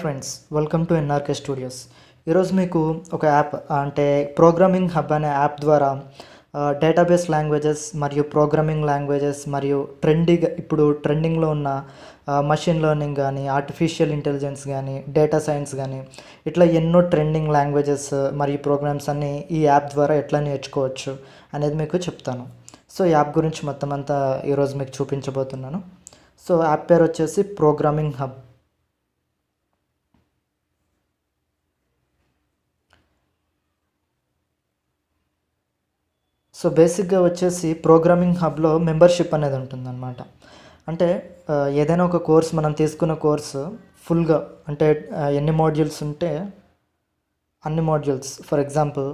Friends, welcome to NRK studios. ఈరోజు మీకు ఒక యాప్ అంటే ప్రోగ్రామింగ్ హబ్ అనే యాప్ ద్వారా డేటాబేస్ లాంగ్వేజెస్ మరియు ప్రోగ్రామింగ్ లాంగ్వేజెస్ మరియు ఇప్పుడు ట్రెండింగ్లో ఉన్న మషిన్ లెర్నింగ్ కానీ, ఆర్టిఫిషియల్ ఇంటెలిజెన్స్ కానీ, డేటా సైన్స్ కానీ, ఇట్లా ఎన్నో ట్రెండింగ్ లాంగ్వేజెస్ మరియు ప్రోగ్రామ్స్ అన్నీ ఈ యాప్ ద్వారా ఎట్లా నేర్చుకోవచ్చు అనేది మీకు చెప్తాను. సో ఈ యాప్ గురించి మొత్తం అంతా ఈరోజు మీకు చూపించబోతున్నాను. సో యాప్ పేరు వచ్చేసి ప్రోగ్రామింగ్ హబ్. సో బేసిక్గా వచ్చేసి ప్రోగ్రామింగ్ హబ్లో మెంబర్షిప్ అనేది ఉంటుందన్నమాట. అంటే ఏదైనా ఒక కోర్స్ మనం తీసుకున్న కోర్సు ఫుల్గా అంటే ఎన్ని మాడ్యూల్స్ ఉంటే అన్ని modules, for example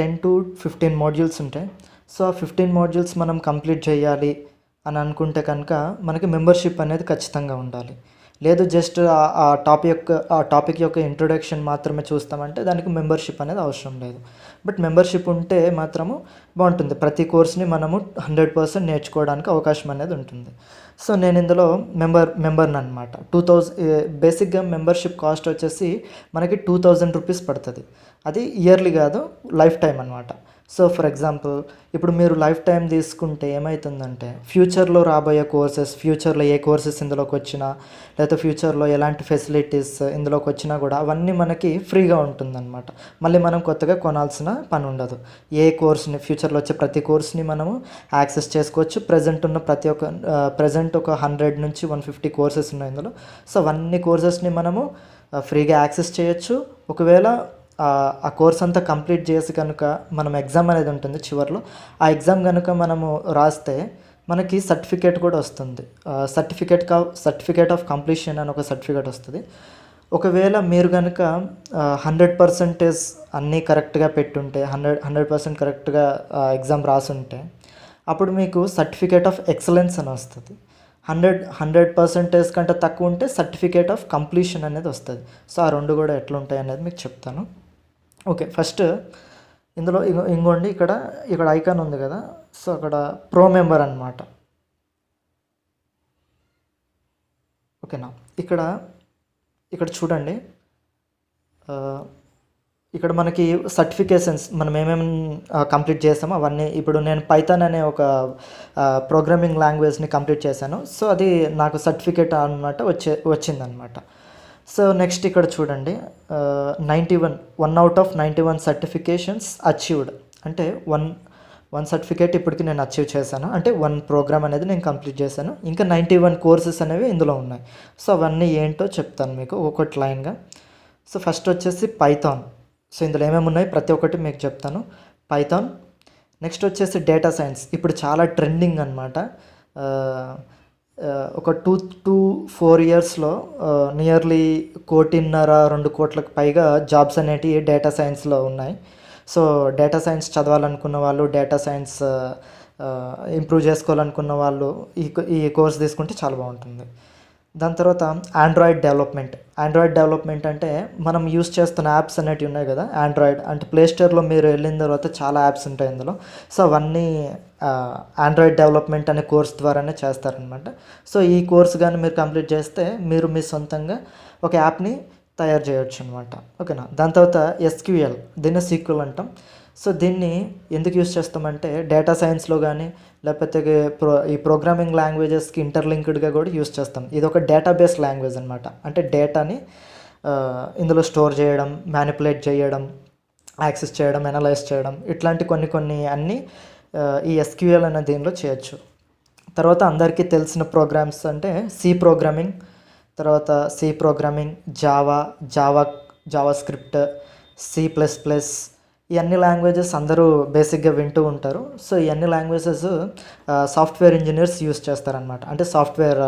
10 to 15 modules ఉంటాయి. సో ఆ 15 మాడ్యూల్స్ మనం కంప్లీట్ చేయాలి అని అనుకుంటే కనుక మనకి మెంబర్షిప్ అనేది ఖచ్చితంగా ఉండాలి. లేదు జస్ట్ ఆ టాపిక్ యొక్క ఇంట్రొడక్షన్ మాత్రమే చూస్తామంటే దానికి మెంబర్షిప్ అనేది అవసరం లేదు. బట్ మెంబర్షిప్ ఉంటే మాత్రము బాగుంటుంది. ప్రతి కోర్స్ని మనము 100% నేర్చుకోవడానికి అవకాశం అనేది ఉంటుంది. సో నేను ఇందులో మెంబర్ని అనమాట. 2000 బేసిక్గా మెంబర్షిప్ కాస్ట్ వచ్చేసి మనకి 2000 రూపీస్ పడుతుంది. అది ఇయర్లీ కాదు, లైఫ్ టైం అనమాట. సో ఫర్ ఎగ్జాంపుల్ ఇప్పుడు మీరు లైఫ్ టైం తీసుకుంటే ఏమవుతుందంటే ఫ్యూచర్లో రాబోయే కోర్సెస్, ఫ్యూచర్లో ఏ కోర్సెస్ ఇందులోకి వచ్చినా, లేకపోతే ఫ్యూచర్లో ఎలాంటి ఫెసిలిటీస్ ఇందులోకి వచ్చినా కూడా అవన్నీ మనకి ఫ్రీగా ఉంటుందన్నమాట. మళ్ళీ మనం కొత్తగా కొనాల్సిన పని ఉండదు. ఏ కోర్స్ని ఫ్యూచర్లో వచ్చే ప్రతి కోర్స్ని మనము యాక్సెస్ చేసుకోవచ్చు. ప్రజెంట్ ఒక 100 నుంచి 150 కోర్సెస్ ఉన్నాయి ఇందులో. సో అవన్నీ కోర్సెస్ని మనము ఫ్రీగా యాక్సెస్ చేయొచ్చు. ఒకవేళ ఆ కోర్స్ అంతా కంప్లీట్ చేసి కనుక మనం ఎగ్జామ్ అనేది ఉంటుంది చివరిలో, ఆ ఎగ్జామ్ కనుక మనము రాస్తే మనకి సర్టిఫికేట్ కూడా వస్తుంది. సర్టిఫికేట్ ఆఫ్ కంప్లీషన్ అని ఒక సర్టిఫికేట్ వస్తుంది. ఒకవేళ మీరు కనుక 100% అన్నీ కరెక్ట్గా పెట్టుంటే, 100% కరెక్ట్గా ఎగ్జామ్ రాసుంటే అప్పుడు మీకు సర్టిఫికేట్ ఆఫ్ ఎక్సలెన్స్ అని వస్తుంది. 100% కంటే తక్కువ ఉంటే సర్టిఫికేట్ ఆఫ్ కంప్లీషన్ అనేది వస్తుంది. సో ఆ రెండు కూడా ఎట్లా ఉంటాయి అనేది మీకు చెప్తాను. ఓకే, ఫస్ట్ ఇందులో ఇంకోండి, ఇక్కడ ఐకాన్ ఉంది కదా. సో అక్కడ ప్రో మెంబర్ అనమాట. ఓకేనా, ఇక్కడ చూడండి. ఇక్కడ మనకి సర్టిఫికేషన్స్ మనం ఏమేమి కంప్లీట్ చేస్తామో అవన్నీ. ఇప్పుడు నేను పైథాన్ అనే ఒక ప్రోగ్రామింగ్ లాంగ్వేజ్ని కంప్లీట్ చేశాను. సో అది నాకు సర్టిఫికేట్ అనమాట వచ్చిందనమాట. సో నెక్స్ట్ ఇక్కడ చూడండి, 1 out of 91 సర్టిఫికేషన్స్ అచీవ్డ్. అంటే వన్ సర్టిఫికేట్ ఇప్పటికి నేను అచీవ్ చేశాను. అంటే 1 ప్రోగ్రామ్ అనేది నేను కంప్లీట్ చేశాను. ఇంకా 91 కోర్సెస్ అనేవి ఇందులో ఉన్నాయి. సో అవన్నీ ఏంటో చెప్తాను మీకు ఒక్కొక్కటి లైన్గా. సో ఫస్ట్ వచ్చేసి పైథాన్. సో ఇందులో ఏమేమి ఉన్నాయి ప్రతి ఒక్కటి మీకు చెప్తాను. పైథాన్. నెక్స్ట్ వచ్చేసి డేటా సైన్స్. ఇప్పుడు చాలా ట్రెండింగ్ అనమాట. ఒక 2 to 4 ఇయర్స్లో నియర్లీ 1.5-2 కోట్లకు పైగా జాబ్స్ అనేటివి డేటా సైన్స్లో ఉన్నాయి. సో డేటా సైన్స్ చదవాలనుకున్న వాళ్ళు, డేటా సైన్స్ ఇంప్రూవ్ చేసుకోవాలనుకున్న వాళ్ళు ఈ కోర్స్ తీసుకుంటే చాలా బాగుంటుంది. దాని తర్వాత ఆండ్రాయిడ్ డెవలప్మెంట్ అంటే మనం యూస్ చేస్తున్న యాప్స్ అనేటివి ఉన్నాయి కదా. ఆండ్రాయిడ్ అంటే ప్లేస్టోర్లో మీరు వెళ్ళిన తర్వాత చాలా యాప్స్ ఉంటాయి ఇందులో. సో అవన్నీ ఆండ్రాయిడ్ డెవలప్మెంట్ అనే కోర్స్ ద్వారానే చేస్తారనమాట. సో ఈ కోర్స్ కానీ మీరు కంప్లీట్ చేస్తే మీరు మీ సొంతంగా ఒక యాప్ని తయారు చేయొచ్చు అనమాట. ఓకేనా. దాని తర్వాత ఎస్క్యూఎల్, దీన్ని సీక్వెల్ అంటాం. సో దీన్ని ఎందుకు యూస్ చేస్తామంటే డేటా సైన్స్లో కానీ, లేకపోతే ఈ ప్రోగ్రామింగ్ లాంగ్వేజెస్కి ఇంటర్లింక్డ్గా కూడా యూస్ చేస్తాం. ఇది ఒక డేటాబేస్ లాంగ్వేజ్ అనమాట. అంటే డేటాని ఇందులో స్టోర్ చేయడం, మ్యానిపులేట్ చేయడం, యాక్సెస్ చేయడం, అనలైజ్ చేయడం, ఇట్లాంటి కొన్ని అన్నీ ఈ ఎస్క్యూఎల్ అనే దీనిలో చేయొచ్చు. తర్వాత అందరికీ తెలిసిన ప్రోగ్రామ్స్ అంటే C programming, JavaScript, C++, ఈ అన్ని లాంగ్వేజెస్ అందరూ బేసిక్గా వింటూ ఉంటారు. సో ఈ అన్ని లాంగ్వేజెస్ సాఫ్ట్వేర్ ఇంజనీర్స్ యూస్ చేస్తారనమాట. అంటే సాఫ్ట్వేర్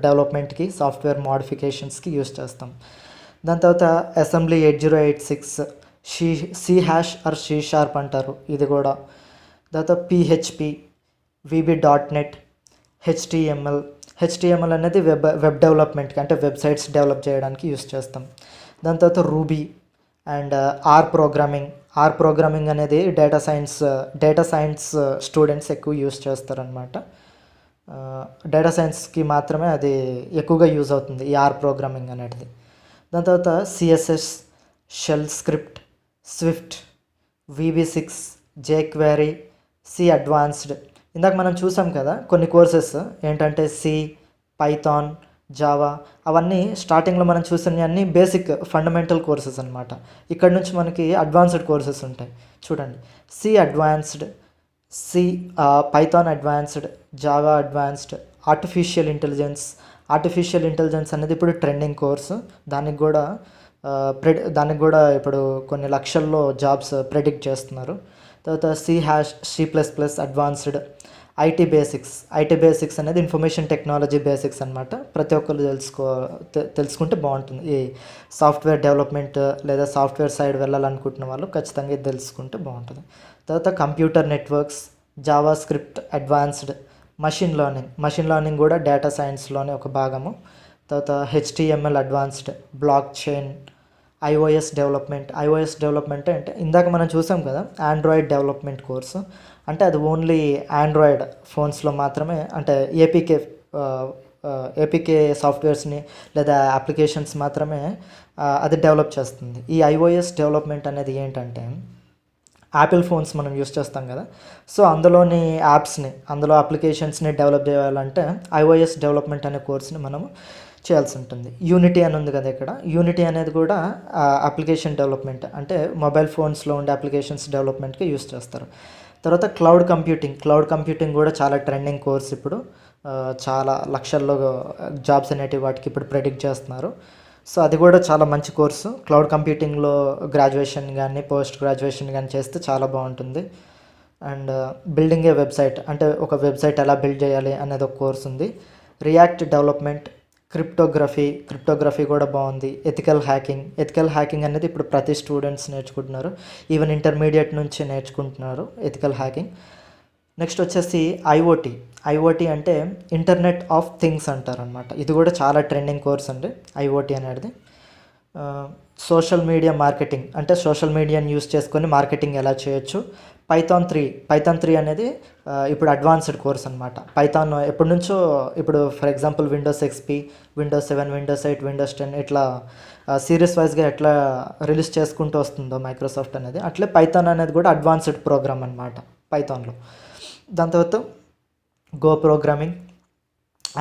డెవలప్మెంట్కి, సాఫ్ట్వేర్ మోడిఫికేషన్స్కి యూస్ చేస్తాం. దాని తర్వాత అసెంబ్లీ 8086, C# అంటారు ఇది కూడా. దాని తర్వాత PHP, VB.NET, HTML అనేది వెబ్ డెవలప్మెంట్కి అంటే వెబ్సైట్స్ డెవలప్ చేయడానికి యూస్ చేస్తాం. దాని తర్వాత రూబీ అండ్ ఆర్ ప్రోగ్రామింగ్ అనేది డేటా సైన్స్ స్టూడెంట్స్ ఎక్కువ యూస్ చేస్తారనమాట. డేటా సైన్స్కి మాత్రమే అది ఎక్కువగా యూజ్ అవుతుంది ఈ ఆర్ ప్రోగ్రామింగ్ అనేది. దాని తర్వాత CSS, shell script, swift, VB6, jQuery, C advanced. ఇందాక మనం చూసాం కదా కొన్ని కోర్సెస్ ఏంటంటే సి, పైథాన్, జావా, అవన్నీ స్టార్టింగ్లో మనం చూసినవన్నీ బేసిక్ ఫండమెంటల్ కోర్సెస్ అనమాట. ఇక్కడ నుంచి మనకి అడ్వాన్స్డ్ కోర్సెస్ ఉంటాయి. చూడండి, C advanced, C Python advanced, Java advanced, artificial intelligence అనేది ఇప్పుడు ట్రెండింగ్ కోర్సు. దానికి కూడా ఇప్పుడు కొన్ని లక్షల్లో జాబ్స్ ప్రెడిక్ట్ చేస్తున్నారు. తర్వాత C++ అడ్వాన్స్డ్, ఐటీ బేసిక్స్ అనేది ఇన్ఫర్మేషన్ టెక్నాలజీ బేసిక్స్ అనమాట. ప్రతి ఒక్కరు తెలుసుకుంటే బాగుంటుంది. ఈ సాఫ్ట్వేర్ డెవలప్మెంట్ లేదా సాఫ్ట్వేర్ సైడ్ వెళ్ళాలనుకుంటున్న వాళ్ళు ఖచ్చితంగా ఇది తెలుసుకుంటే బాగుంటుంది. తర్వాత computer networks, Java script advanced, machine learning కూడా డేటా సైన్స్లోనే ఒక భాగము. తర్వాత HTML advanced, block chain, iOS development అంటే ఇందాక మనం చూసాం కదా ఆండ్రాయిడ్ డెవలప్మెంట్ కోర్సు. అంటే అది ఓన్లీ ఆండ్రాయిడ్ ఫోన్స్లో మాత్రమే, అంటే ఏపీకే సాఫ్ట్వేర్స్ని లేదా అప్లికేషన్స్ మాత్రమే అది డెవలప్ చేస్తుంది. ఈ iOS డెవలప్మెంట్ అనేది ఏంటంటే యాపిల్ ఫోన్స్ మనం యూస్ చేస్తాం కదా, సో అందులోని అందులో అప్లికేషన్స్ని డెవలప్ చేయాలంటే iOS డెవలప్మెంట్ అనే కోర్స్ని మనం చేయాల్సి ఉంటుంది. యూనిటీ అని ఉంది కదా ఇక్కడ, యూనిటీ అనేది కూడా అప్లికేషన్ డెవలప్మెంట్, అంటే మొబైల్ ఫోన్స్లో ఉండే అప్లికేషన్స్ డెవలప్మెంట్కి యూస్ చేస్తారు. తర్వాత క్లౌడ్ కంప్యూటింగ్ కూడా చాలా ట్రెండింగ్ కోర్స్. ఇప్పుడు చాలా లక్షల్లో జాబ్స్ అనేటివి వాటికి ఇప్పుడు ప్రెడిక్ట్ చేస్తున్నారు. సో అది కూడా చాలా మంచి కోర్సు. క్లౌడ్ కంప్యూటింగ్లో గ్రాడ్యుయేషన్ కానీ పోస్ట్ గ్రాడ్యుయేషన్ కానీ చేస్తే చాలా బాగుంటుంది. అండ్ బిల్డింగ్ ఏ వెబ్సైట్, అంటే ఒక వెబ్సైట్ ఎలా బిల్డ్ చేయాలి అనేది ఒక కోర్స్ ఉంది. రియాక్ట్ డెవలప్మెంట్, క్రిప్టోగ్రఫీ కూడా బాగుంది. ఎథికల్ హ్యాకింగ్ అనేది ఇప్పుడు ప్రతి స్టూడెంట్స్ నేర్చుకుంటున్నారు, ఈవెన్ ఇంటర్మీడియట్ నుంచి నేర్చుకుంటున్నారు ఎథికల్ హ్యాకింగ్. నెక్స్ట్ వచ్చేసి ఐఓటీ అంటే ఇంటర్నెట్ ఆఫ్ థింగ్స్ అంటారు అనమాట. ఇది కూడా చాలా ట్రెండింగ్ కోర్స్ అండి ఐఓటీ అనేది. సోషల్ మీడియా మార్కెటింగ్, అంటే సోషల్ మీడియాని యూస్ చేసుకొని మార్కెటింగ్ ఎలా చేయొచ్చు. పైథాన్ 3 అనేది ఇప్పుడు అడ్వాన్స్డ్ కోర్స్ అనమాట. పైథాన్ ఎప్పటి నుంచో, ఇప్పుడు for example Windows XP, Windows 7, Windows 8, Windows 10 ఇట్లా సిరీస్ వైజ్గా ఎట్లా రిలీజ్ చేసుకుంటూ వస్తుందో మైక్రోసాఫ్ట్ అనేది, అట్లే పైథాన్ అనేది కూడా అడ్వాన్స్డ్ ప్రోగ్రామ్ అనమాట పైథాన్లో. దాని తర్వాత go programming,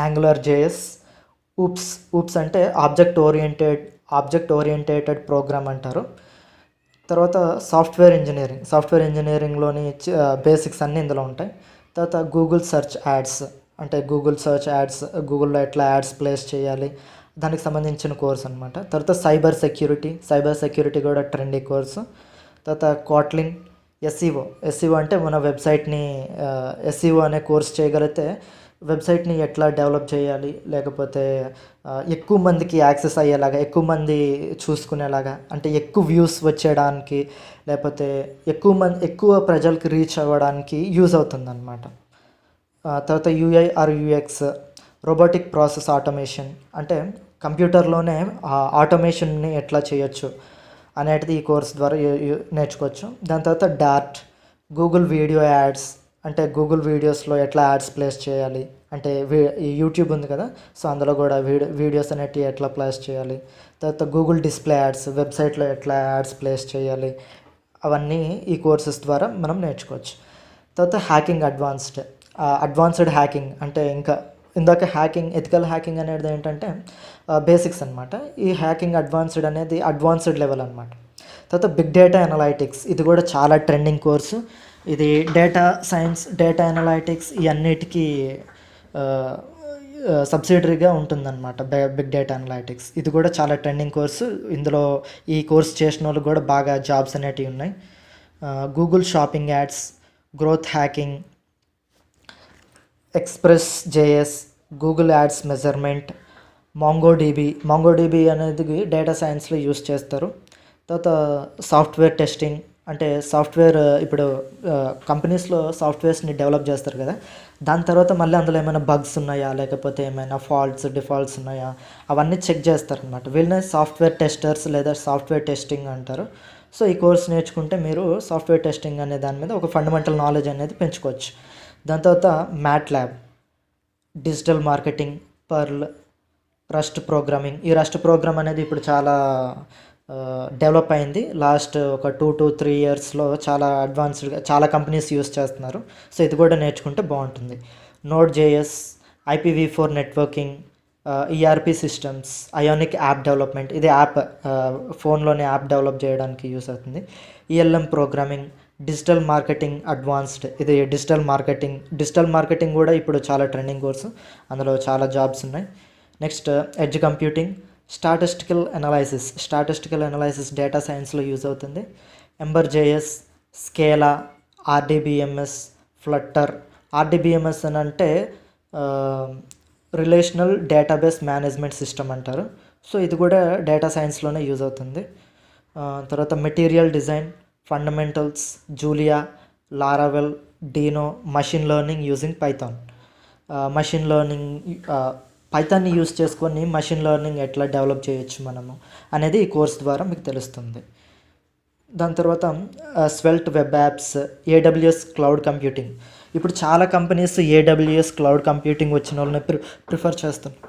angular JS, oops అంటే ఆబ్జెక్ట్ ఓరియంటెడ్ ప్రోగ్రామ్ అంటారు. తర్వాత సాఫ్ట్వేర్ ఇంజనీరింగ్లోని బేసిక్స్ అన్నీ ఇందులో ఉంటాయి. తర్వాత గూగుల్ సెర్చ్ యాడ్స్, అంటే గూగుల్లో ఎట్లా యాడ్స్ ప్లేస్ చేయాలి దానికి సంబంధించిన కోర్స్ అనమాట. తర్వాత సైబర్ సెక్యూరిటీ కూడా ట్రెండింగ్ కోర్సు. తర్వాత కోట్లిన్, SEO అంటే మన వెబ్సైట్ని SEO అనే కోర్స్ చేయగలిగితే వెబ్సైట్ని ఎట్లా డెవలప్ చేయాలి, లేకపోతే ఎక్కువ మందికి యాక్సెస్ అయ్యేలాగా, ఎక్కువ మంది చూసుకునేలాగా, అంటే ఎక్కువ వ్యూస్ వచ్చేయడానికి, లేకపోతే ఎక్కువ ప్రజలకి రీచ్ అవ్వడానికి యూజ్ అవుతుంది అనమాట. తర్వాత UX, రోబోటిక్ ప్రాసెస్ ఆటోమేషన్, అంటే కంప్యూటర్లోనే ఆటోమేషన్ని ఎట్లా చేయొచ్చు అనేది ఈ కోర్స్ ద్వారా నేర్చుకోవచ్చు. దాని తర్వాత డార్ట్, గూగుల్ వీడియో యాడ్స్, అంటే గూగుల్ వీడియోస్లో ఎట్లా యాడ్స్ ప్లేస్ చేయాలి, అంటే యూట్యూబ్ ఉంది కదా, సో అందులో కూడా వీడియోస్ అనేటివి ఎట్లా ప్లేస్ చేయాలి. తర్వాత గూగుల్ డిస్ప్లే యాడ్స్, వెబ్సైట్లో ఎట్లా యాడ్స్ ప్లేస్ చేయాలి, అవన్నీ ఈ కోర్సెస్ ద్వారా మనం నేర్చుకోవచ్చు. తర్వాత హ్యాకింగ్ అడ్వాన్స్డ్ హ్యాకింగ్, అంటే ఇంకా ఇందాక ఎథికల్ హ్యాకింగ్ అనేది ఏంటంటే బేసిక్స్ అనమాట. ఈ హ్యాకింగ్ అడ్వాన్స్డ్ లెవెల్ అనమాట. తర్వాత బిగ్ డేటా అనలైటిక్స్, ఇది కూడా చాలా ట్రెండింగ్ కోర్సు. ఇది డేటా సైన్స్, డేటా అనలైటిక్స్ ఈ అన్నిటికీ సబ్సిడరీగా ఉంటుందన్నమాట బిగ్ డేటా అనలైటిక్స్. ఇది కూడా చాలా ట్రెండింగ్ కోర్సు. ఇందులో ఈ కోర్స్ చేసిన వాళ్ళు కూడా బాగా జాబ్స్ అనేటివి ఉన్నాయి. Google shopping ads, growth hacking, Express.js, Google ads measurement, MongoDB అనేది డేటా సైన్స్లో యూస్ చేస్తారు. తర్వాత సాఫ్ట్వేర్ టెస్టింగ్, అంటే ఇప్పుడు కంపెనీస్లో సాఫ్ట్వేర్స్ని డెవలప్ చేస్తారు కదా, దాని తర్వాత మళ్ళీ అందులో ఏమైనా బగ్స్ ఉన్నాయా, లేకపోతే ఏమైనా డిఫాల్ట్స్ ఉన్నాయా, అవన్నీ చెక్ చేస్తారనమాట. వీళ్ళని సాఫ్ట్వేర్ టెస్టర్స్ లేదా సాఫ్ట్వేర్ టెస్టింగ్ అంటారు. సో ఈ కోర్స్ నేర్చుకుంటే మీరు సాఫ్ట్వేర్ టెస్టింగ్ అనే దాని మీద ఒక ఫండమెంటల్ నాలెడ్జ్ అనేది పెంచుకోవచ్చు. దాని తర్వాత MATLAB, digital marketing, pearl, rust programming. ఈ రస్ట్ ప్రోగ్రామ్ అనేది ఇప్పుడు చాలా డెవలప్ అయింది. లాస్ట్ ఒక 2 to 3 ఇయర్స్లో చాలా అడ్వాన్స్డ్గా చాలా కంపెనీస్ యూస్ చేస్తున్నారు. సో ఇది కూడా నేర్చుకుంటే బాగుంటుంది. Node JS, IPv4 networking, ERP systems, Ionic app development. ఇది యాప్ ఫోన్లోనే యాప్ డెవలప్ చేయడానికి యూస్ అవుతుంది. ELM programming, digital marketing advanced. ఇది డిజిటల్ మార్కెటింగ్ కూడా ఇప్పుడు చాలా ట్రెండింగ్ కోర్సు. అందులో చాలా జాబ్స్ ఉన్నాయి. Next edge computing, statistical analysis data సైన్స్లో యూజ్ అవుతుంది. Ember JS, Scala, RDBMS, Flutter. RDBMS అని అంటే రిలేషనల్ డేటాబేస్ మేనేజ్మెంట్ సిస్టమ్ అంటారు. సో ఇది కూడా డేటా సైన్స్లోనే యూజ్ అవుతుంది. తర్వాత material design, fundamentals, Julia, Laravel, Deno, machine learning using Python. పైథాన్ని యూజ్ చేసుకొని మషిన్ లెర్నింగ్ ఎట్లా డెవలప్ చేయొచ్చు మనము అనేది ఈ కోర్స్ ద్వారా మీకు తెలుస్తుంది. దాని తర్వాత Svelte web apps, AWS cloud computing. ఇప్పుడు చాలా కంపెనీస్ AWS క్లౌడ్ కంప్యూటింగ్ వచ్చిన వాళ్ళని ప్రిఫర్ చేస్తున్నారు.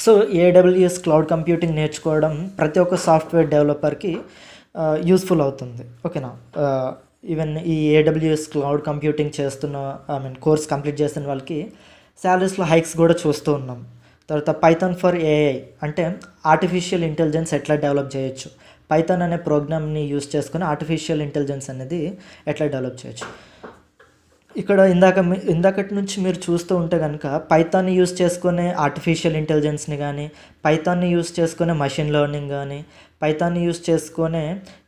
సో AWS క్లౌడ్ కంప్యూటింగ్ నేర్చుకోవడం ప్రతి ఒక్క సాఫ్ట్వేర్ డెవలపర్కి యూస్ఫుల్ అవుతుంది. ఓకేనా. ఈవెన్ ఈ AWS cloud computing course complete చేసిన వాళ్ళకి శాలరీస్లో హైక్స్ కూడా చూస్తూ ఉన్నాం. తర్వాత పైథాన్ ఫర్ AI అంటే ఆర్టిఫిషియల్ ఇంటెలిజెన్స్ ఎట్లా డెవలప్ చేయొచ్చు, పైథాన్ అనే ప్రోగ్రామ్ని యూస్ చేసుకుని ఆర్టిఫిషియల్ ఇంటెలిజెన్స్ అనేది ఎట్లా డెవలప్ చేయొచ్చు. ఇక్కడ ఇందాకటి నుంచి మీరు చూస్తూ ఉంటే కనుక పైథాన్ని యూస్ చేసుకునే ఆర్టిఫిషియల్ ఇంటెలిజెన్స్ని కానీ, పైథాన్ని యూస్ చేసుకునే మషిన్ లెర్నింగ్ కానీ, పైథాన్ని యూస్ చేసుకునే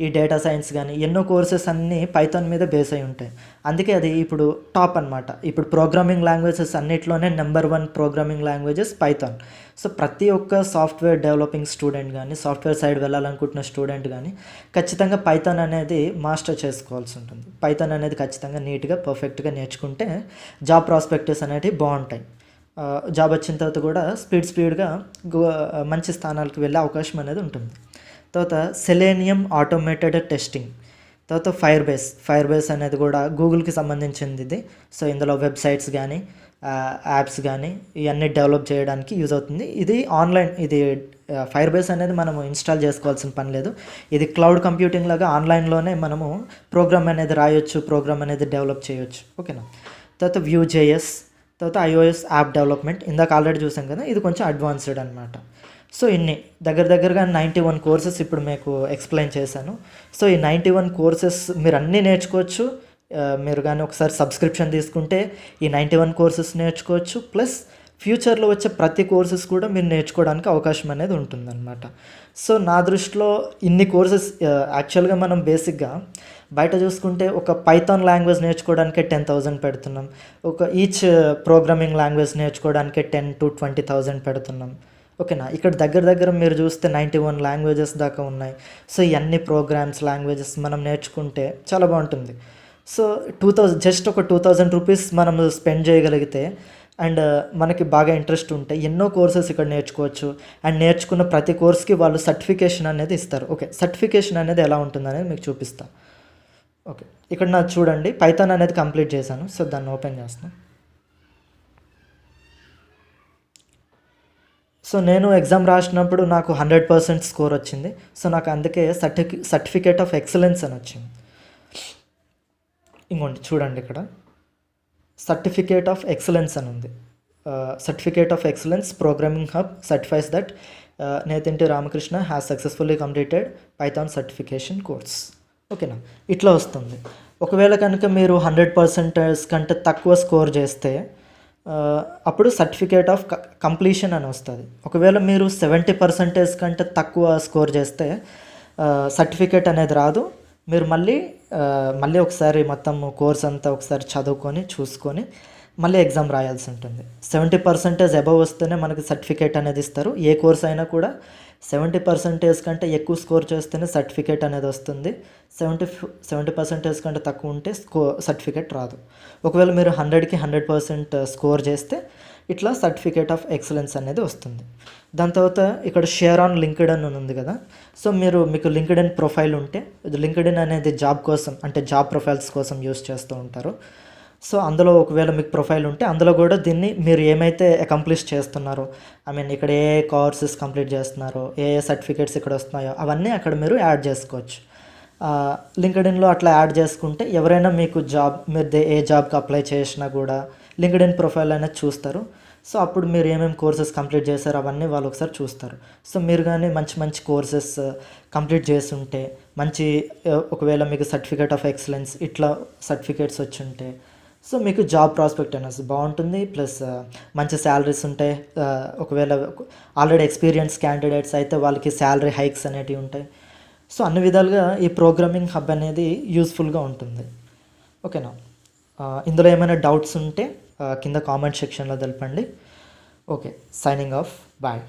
ఈ డేటా సైన్స్ కానీ ఎన్నో కోర్సెస్ అన్నీ పైథాన్ మీద బేస్ అయి ఉంటాయి. అందుకే అది ఇప్పుడు టాప్ అనమాట. ఇప్పుడు ప్రోగ్రామింగ్ లాంగ్వేజెస్ అన్నిట్లోనే number 1 programming languages Python. So ప్రతి ఒక్క సాఫ్ట్వేర్ డెవలపింగ్ స్టూడెంట్ కానీ, సాఫ్ట్వేర్ సైడ్ వెళ్ళాలనుకుంటున్న స్టూడెంట్ కానీ ఖచ్చితంగా పైథాన్ అనేది మాస్టర్ చేసుకోవాల్సి ఉంటుంది. పైథాన్ అనేది ఖచ్చితంగా నీట్గా పర్ఫెక్ట్గా నేర్చుకుంటే జాబ్ ప్రాస్పెక్టస్ అనేవి బాగుంటాయి. జాబ్ వచ్చిన తర్వాత కూడా స్పీడ్గా మంచి స్థానాలకు వెళ్ళే అవకాశం అనేది ఉంటుంది. తర్వాత సెలేనియం ఆటోమేటెడ్ టెస్టింగ్. తర్వాత ఫైర్ బేస్ అనేది కూడా గూగుల్కి సంబంధించింది ఇది. సో ఇందులో వెబ్సైట్స్ కానీ యాప్స్ కానీ ఇవన్నీ డెవలప్ చేయడానికి యూజ్ అవుతుంది. ఇది ఆన్లైన్. ఫైర్ బేస్ అనేది మనము ఇన్స్టాల్ చేసుకోవాల్సిన పని లేదు. ఇది క్లౌడ్ కంప్యూటింగ్ లాగా ఆన్లైన్లోనే మనము ప్రోగ్రామ్ అనేది రాయొచ్చు, ప్రోగ్రామ్ అనేది డెవలప్ చేయొచ్చు. ఓకేనా. తర్వాత Vue.js, తర్వాత iOS యాప్ డెవలప్మెంట్. ఇందాక ఆల్రెడీ చూసాం కదా, ఇది కొంచెం అడ్వాన్స్డ్ అనమాట. సో ఇన్ని దగ్గరగా 91 కోర్సెస్ ఇప్పుడు మీకు ఎక్స్ప్లెయిన్ చేశాను. సో ఈ 91 కోర్సెస్ మీరు అన్నీ నేర్చుకోవచ్చు. మీరు కానీ ఒకసారి సబ్స్క్రిప్షన్ తీసుకుంటే ఈ 91 కోర్సెస్ నేర్చుకోవచ్చు. ప్లస్ ఫ్యూచర్లో వచ్చే ప్రతి కోర్సెస్ కూడా మీరు నేర్చుకోవడానికి అవకాశం అనేది ఉంటుందన్నమాట. సో నా దృష్టిలో ఇన్ని కోర్సెస్ యాక్చువల్గా మనం బేసిక్గా బయట చూసుకుంటే ఒక పైథాన్ లాంగ్వేజ్ నేర్చుకోవడానికే 10,000 పెడుతున్నాం. ఒక ఈచ్ ప్రోగ్రామింగ్ లాంగ్వేజ్ నేర్చుకోవడానికే 10,000 to 20,000 పెడుతున్నాం. ఓకేనా. ఇక్కడ దగ్గర మీరు చూస్తే 91 లాంగ్వేజెస్ దాకా ఉన్నాయి. సో ఇవన్నీ ప్రోగ్రామ్స్ లాంగ్వేజెస్ మనం నేర్చుకుంటే చాలా బాగుంటుంది. సో జస్ట్ ఒక 2,000 రూపీస్ మనం స్పెండ్ చేయగలిగితే అండ్ మనకి బాగా ఇంట్రెస్ట్ ఉంటే ఎన్నో కోర్సెస్ ఇక్కడ నేర్చుకోవచ్చు. అండ్ నేర్చుకున్న ప్రతి కోర్స్కి వాళ్ళు సర్టిఫికేషన్ అనేది ఇస్తారు. ఓకే, సర్టిఫికేషన్ అనేది ఎలా ఉంటుంది అనేది మీకు చూపిస్తాను. ఓకే, ఇక్కడ నాకు చూడండి పైథాన్ అనేది కంప్లీట్ చేశాను. సో దాన్ని ఓపెన్ చేస్తాను. సో నేను ఎగ్జామ్ రాసినప్పుడు నాకు 100% స్కోర్ వచ్చింది. సో నాకు అందుకే సర్టిఫికేట్ ఆఫ్ ఎక్సలెన్స్ అని వచ్చింది. ఇంకోండి చూడండి, ఇక్కడ సర్టిఫికేట్ ఆఫ్ ఎక్సలెన్స్ అని ఉంది. Certificate of excellence programming hub certifies that Nethinti Ramakrishna has successfully completed Python certification course. ఓకేనా, ఇట్లా వస్తుంది. ఒకవేళ కనుక మీరు 100% కంటే తక్కువ స్కోర్ చేస్తే అప్పుడు సర్టిఫికేట్ ఆఫ్ కంప్లీషన్ అని వస్తుంది. ఒకవేళ మీరు 70% కంటే తక్కువ స్కోర్ చేస్తే సర్టిఫికేట్ అనేది రాదు. మీరు మళ్ళీ ఒకసారి మొత్తం కోర్స్ అంతా ఒకసారి చదువుకొని చూసుకొని మళ్ళీ ఎగ్జామ్ రాయాల్సి ఉంటుంది. 70% అబవ్ వస్తేనే మనకి సర్టిఫికేట్ అనేది ఇస్తారు. ఏ కోర్స్ అయినా కూడా 70% కంటే ఎక్కువ స్కోర్ చేస్తేనే సర్టిఫికేట్ అనేది వస్తుంది. 70% కంటే తక్కువ ఉంటే సర్టిఫికేట్ రాదు. ఒకవేళ మీరు 100కి 100% స్కోర్ చేస్తే ఇట్లా సర్టిఫికేట్ ఆఫ్ ఎక్సలెన్స్ అనేది వస్తుంది. దాని తర్వాత ఇక్కడ షేర్ ఆన్ లింక్డ్ఇన్ అని ఉంది కదా. సో మీకు లింక్డ్ఇన్ ప్రొఫైల్ ఉంటే, లింక్డ్ఇన్ అనేది జాబ్ కోసం అంటే జాబ్ ప్రొఫైల్స్ కోసం యూస్ చేస్తూ ఉంటారు. సో అందులో ఒకవేళ మీకు ప్రొఫైల్ ఉంటే అందులో కూడా దీన్ని మీరు ఏమైతే అకంప్లిష్ చేస్తున్నారో, ఐ మీన్ ఇక్కడ ఏ కోర్సెస్ కంప్లీట్ చేస్తున్నారో, ఏ సర్టిఫికేట్స్ ఇక్కడ వస్తున్నాయో అవన్నీ అక్కడ మీరు యాడ్ చేసుకోవచ్చు. లింక్డ్ఇన్లో అట్లా యాడ్ చేసుకుంటే ఎవరైనా మీకు మీరు ఏ జాబ్కి అప్లై చేసినా కూడా లింక్డ్ఇన్ ప్రొఫైల్ అనేది చూస్తారు. సో అప్పుడు మీరు ఏమేమి కోర్సెస్ కంప్లీట్ చేశారో అవన్నీ వాళ్ళు ఒకసారి చూస్తారు. సో మీరు కానీ మంచి మంచి కోర్సెస్ కంప్లీట్ చేసి ఉంటే, ఒకవేళ మీకు సర్టిఫికేట్ ఆఫ్ ఎక్సలెన్స్ ఇట్లా సర్టిఫికేట్స్ వచ్చి ఉంటే, సో మీకు జాబ్ ప్రాస్పెక్ట్ అనేది బాగుంటుంది. ప్లస్ మంచి శాలరీస్ ఉంటాయి. ఒకవేళ ఆల్రెడీ ఎక్స్పీరియన్స్ క్యాండిడేట్స్ అయితే వాళ్ళకి శాలరీ హైక్స్ అనేటివి ఉంటాయి. సో అన్ని విధాలుగా ఈ ప్రోగ్రామింగ్ హబ్ అనేది యూస్ఫుల్గా ఉంటుంది. ఓకేనా? ఇందులో ఏమైనా డౌట్స్ ఉంటే కింద కామెంట్ సెక్షన్లో తెలపండి. Okay, signing off, bye.